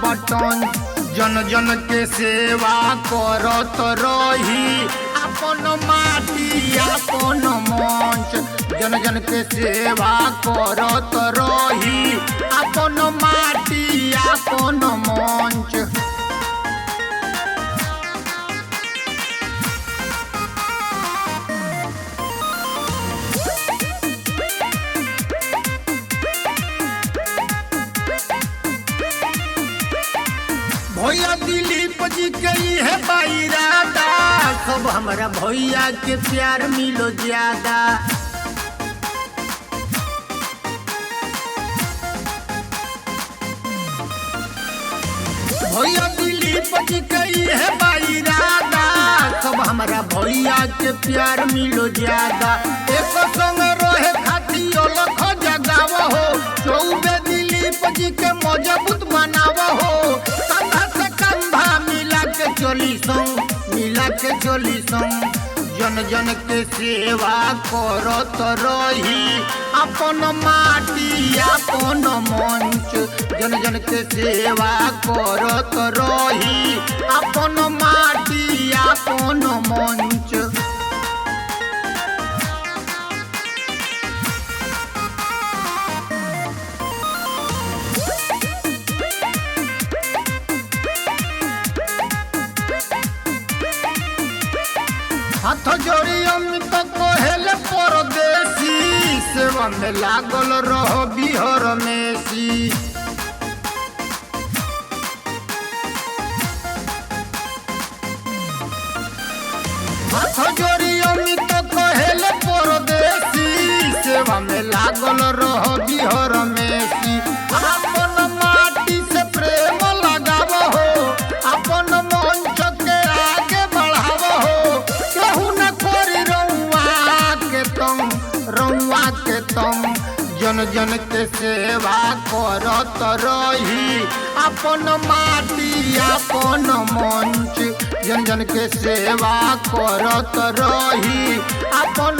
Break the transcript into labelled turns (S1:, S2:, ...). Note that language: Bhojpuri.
S1: बटन। जन जन के सेवा करत रही अपन माटी अपन मंच। जन जन के सेवा करत रही अपन माटी अपन मंच। भैया दिलीप जी के है इरादा, सब हमारा भैया के प्यार मिलो ज्यादा। भैया दिलीप जी के है इरादा, सब हमारा भैया के प्यार मिलो ज्यादा। एक संग रहे खाती अलख जगाव हो, चौबे दिलीप जी के मजबूत बनाव हो। मिला के चली संग जन जन के सेवा करत रही अपन माटी अपन मंच। जन जन के सेवा करत रही अपन माटी अपन मंच। हाथ जोड़ी अमित कहल परदेसी, सेवा में लागल रहो बिहर मेसी। हाथ जोड़ी अमित कहल परदेसी, सेवा में लागल रहो बिहर मेसी। अपन माटी से प्रेम लगाव हो, अपन मंच के आगे बढ़ाव हो। रउआ के तम जन जन के सेवा करत रही अपन माटी अपन मंच। जन जन के सेवा करत रही अपन